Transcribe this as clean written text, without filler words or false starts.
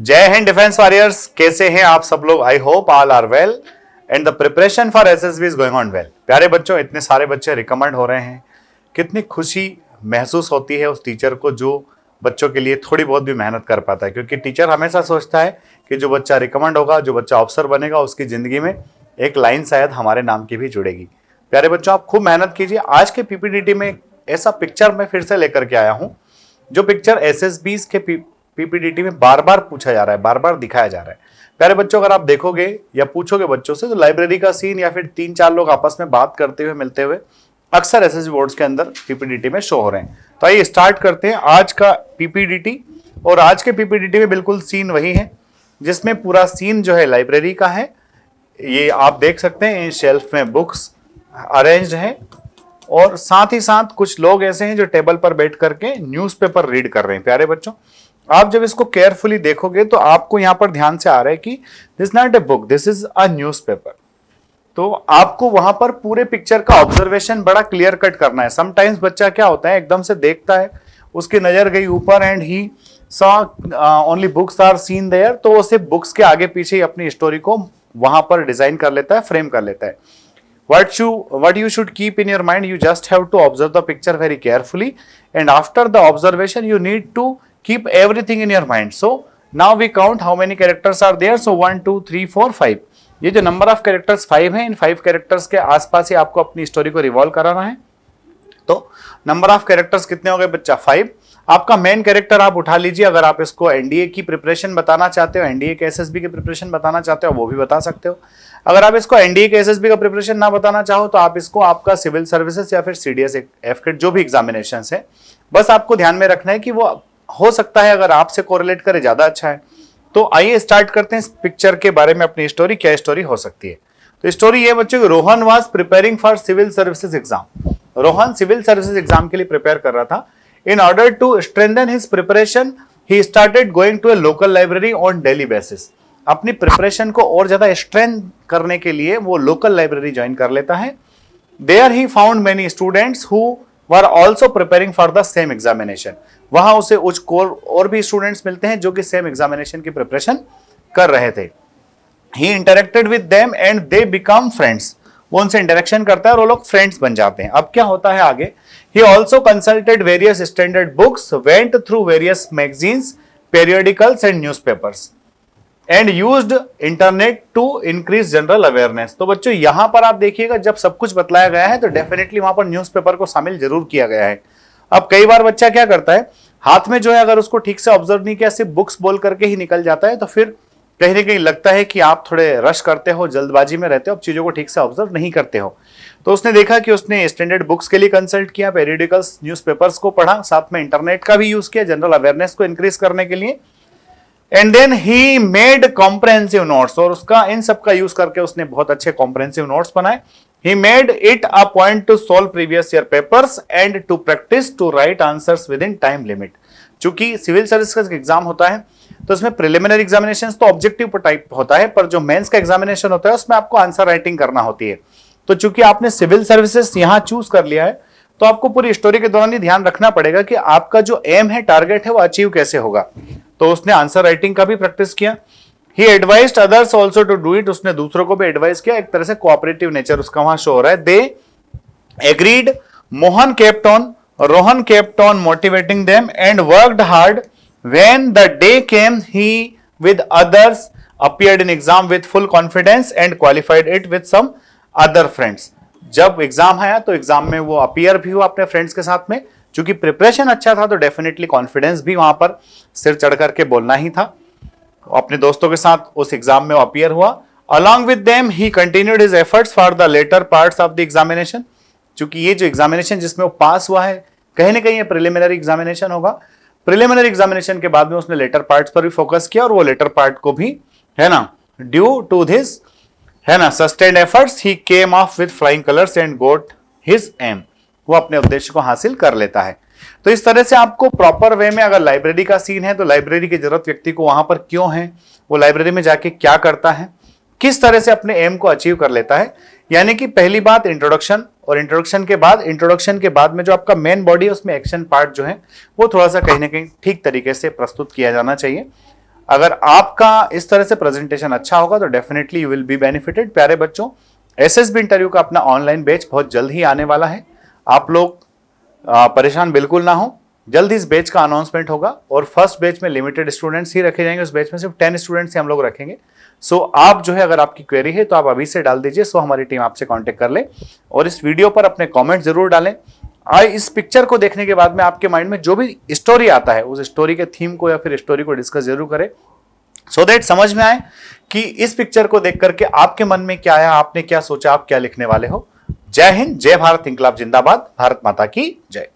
जय Hind defence warriors, कैसे हैं आप सब लोग? I hope all are well and the preparation for SSB is going on well. प्यारे बच्चों, इतने सारे बच्चे रिकमेंड हो रहे हैं, कितनी खुशी महसूस होती है उस टीचर को जो बच्चों के लिए थोड़ी बहुत भी मेहनत कर पाता है। क्योंकि टीचर हमेशा सोचता है कि जो बच्चा रिकमेंड होगा, जो बच्चा ऑफिसर बनेगा, उसकी जिंदगी में एक लाइन शायद हमारे नाम की भी जुड़ेगी। प्यारे बच्चों, आप खूब मेहनत कीजिए। आज के पीपीडीटी में ऐसा पिक्चर मैं फिर से लेकर के आया हूँ, जो पिक्चर एसएसबी के पीपीडीटी में बार बार पूछा जा रहा है, बार बार दिखाया जा रहा है। प्यारे बच्चों, अगर आप देखोगे या पूछोगे बच्चों से, तो लाइब्रेरी का सीन या फिर 3-4 लोग आपस में बात करते हुए मिलते हुए अक्सर एसएसबी बोर्ड्स के अंदर पीपीडीटी में शो हो रहे हैं। तो आइए स्टार्ट करते हैं आज का पीपीडीटी। और आज के पीपीडीटी में बिल्कुल सीन वही है जिसमें पूरा सीन जो है लाइब्रेरी का है। ये आप देख सकते हैं, इन शेल्फ में बुक्स अरेंज्ड हैं और साथ ही साथ कुछ लोग ऐसे हैं जो टेबल पर बैठ करके न्यूज़पेपर रीड कर रहे हैं। प्यारे बच्चों, आप जब इसको केयरफुली देखोगे तो आपको यहां पर ध्यान से आ रहा है कि this not a book, this is a newspaper. तो आपको वहां पर पूरे पिक्चर का ऑब्जर्वेशन बड़ा क्लियर कट करना है। समटाइम्स बच्चा क्या होता है, एकदम से देखता है, उसकी नजर गई ऊपर and he saw only books are seen there, तो वो सिर्फ बुक्स के आगे पीछे ही अपनी स्टोरी को वहां पर डिजाइन कर लेता है, फ्रेम कर लेता है। What you should keep in your mind, you just have to observe the picture very carefully, and after the observation you need to keep everything in your mind. So now we count how many characters are there. So 1 2 3 4 5, ये जो number of characters 5 है, इन 5 characters के आसपास ही आपको अपनी story को revolve कराना है। तो नंबर ऑफ कैरेक्टर्स कितने हो गए बच्चा? 5। आपका मेन कैरेक्टर आप उठा लीजिए। अगर आप इसको एनडीए की प्रिपरेशन बताना चाहते हो, एनडीए के एसएसबी की प्रिपरेशन बताना चाहते हो, वो भी बता सकते हो। अगर आप इसको एनडीए के एसएसबी का प्रिपरेशन ना बताना चाहो तो आप इसको आपका सिविल सर्विसेज या फिर सीडीएस एफकेट जो भी एग्जामिनेशन है, बस आपको ध्यान में रखना है कि वो हो सकता है अगर आपसे कोरिलेट करे ज्यादा अच्छा है। तो आइए स्टार्ट करते हैं इस पिक्चर के बारे में अपनी स्टोरी। क्या स्टोरी हो सकती है? तो स्टोरी ये बच्चों, Rohan was preparing for civil services exam. Rohan civil services exam के लिए प्रिपेयर कर रहा था। In order to strengthen his preparation he started going to a local library on daily basis. अपनी प्रिपरेशन को और ज्यादा स्ट्रेंथ करने के लिए वो लोकल लाइब्रेरी ज्वाइन कर लेता है। There he found many students who were also preparing for the same examination. वहां उसे उच्च कोर और भी स्टूडेंट्स मिलते हैं जो कि सेम एग्जामिनेशन की प्रिपरेशन कर रहे थे। He interacted with them and they become friends. वो उनसे इंटरेक्शन करता है और वो लोग फ्रेंड्स बन जाते हैं। अब क्या होता है आगे? He also consulted various standard books, went through various magazines, periodicals and newspapers and used internet to increase general awareness. तो बच्चों यहां पर आप देखिएगा, जब सब कुछ बतलाया गया है तो डेफिनेटली वहां पर न्यूज़पेपर को शामिल जरूर किया गया है। अब कई बार बच्चा क्या करता है, हाथ में जो है अगर उसको ठीक से ऑब्जर्व नहीं किया, सिर्फ बुक्स बोल करके ही निकल जाता है, तो फिर कहीं ना कहीं लगता है कि आप थोड़े रश करते हो, जल्दबाजी में रहते हो, अब चीजों को ठीक से ऑब्जर्व नहीं करते हो। तो उसने देखा कि उसने स्टैंडर्ड बुक्स के लिए कंसल्ट किया, पेरियोडिकल्स न्यूज़पेपर्स को पढ़ा, साथ में इंटरनेट का भी यूज किया जनरल अवेयरनेस को इंक्रीज करने के लिए। And then he made comprehensive notes, और उसका इन सब का यूज करके उसने बहुत अच्छे कॉम्प्रहेंसिव नोट्स बनाए। He made it a point to solve previous year papers and to practise to write answers within time limit. चूंकि सिविल सर्विस का एग्जाम होता है तो इसमें प्रिलिमिनरी एग्जामिनेशन तो ऑब्जेक्टिव टाइप होता है, पर जो मेंस का एग्जामिनेशन होता है उसमें आपको आंसर राइटिंग करना होती है। तो चूंकि आपने सिविल सर्विसेज यहां चूज कर लिया है, तो आपको पूरी स्टोरी के दौरान ही ध्यान रखना पड़ेगा कि आपका जो एम है, टारगेट है, वो अचीव कैसे होगा। तो उसने आंसर राइटिंग का भी प्रैक्टिस किया। He advised others also to do it, उसने दूसरों को भी एडवाइस किया। एक तरह से कोऑपरेटिव नेचर उसका वहां शो हो रहा है। They agreed, Rohan kept on motivating them and worked hard. When the day came, he with others appeared in exam with full confidence and qualified it with some other friends. जब exam आया तो exam में वो appear भी हुआ अपने friends के साथ में। चूंकि प्रिपरेशन अच्छा था तो डेफिनेटली कॉन्फिडेंस भी वहां पर सिर चढ़ करके बोलना ही था। अपने दोस्तों के साथ उस एग्जाम में वो अपीयर हुआ। Along with them, he continued his efforts for the later parts of the examination. चूंकि ये जो एग्जामिनेशन जिसमें वो पास हुआ है, कहीं ना कहीं ये प्रिलिमिनरी एग्जामिनेशन होगा। प्रिलिमिनरी एग्जामिनेशन के बाद में उसने लेटर पार्ट्स पर भी फोकस किया और वो लेटर पार्ट को भी, है ना, ड्यू टू दिस, है ना, sustained efforts, he came off with flying colours and got his aim. वो अपने उद्देश्य को हासिल कर लेता है। तो इस तरह से आपको प्रॉपर वे में, अगर लाइब्रेरी का सीन है तो लाइब्रेरी की जरूरत व्यक्ति को वहां पर क्यों है, वो लाइब्रेरी में जाके क्या करता है, किस तरह से अपने एम को अचीव कर लेता है। यानी कि पहली बात इंट्रोडक्शन, और इंट्रोडक्शन के बाद में जो आपका मेन बॉडी है उसमें एक्शन पार्ट जो है वो थोड़ा सा कहीं ना कहीं ठीक तरीके से प्रस्तुत किया जाना चाहिए। अगर आपका इस तरह से प्रेजेंटेशन अच्छा होगा तो definitely you will be benefited. प्यारे बच्चों, एसएसबी इंटरव्यू का अपना ऑनलाइन बैच बहुत जल्द ही आने वाला है। आप लोग परेशान बिल्कुल ना हो, जल्द ही इस बैच का अनाउंसमेंट होगा और फर्स्ट बैच में लिमिटेड स्टूडेंट्स ही रखे जाएंगे। उस बैच में सिर्फ 10 स्टूडेंट्स ही हम लोग रखेंगे। सो आप जो है, अगर आपकी क्वेरी है तो आप अभी से डाल दीजिए, सो हमारी टीम आपसे कांटेक्ट कर ले। और इस वीडियो पर अपने कमेंट जरूर डालें। इस पिक्चर को देखने के बाद में आपके माइंड में जो भी स्टोरी आता है उस स्टोरी के थीम को या फिर स्टोरी को डिस्कस जरूर करें, सो दैट समझ में आए कि इस पिक्चर को देख करके आपके मन में क्या आया, आपने क्या सोचा, आप क्या लिखने वाले हो। जय हिंद, जय भारत, इंकलाब जिंदाबाद, भारत माता की जय।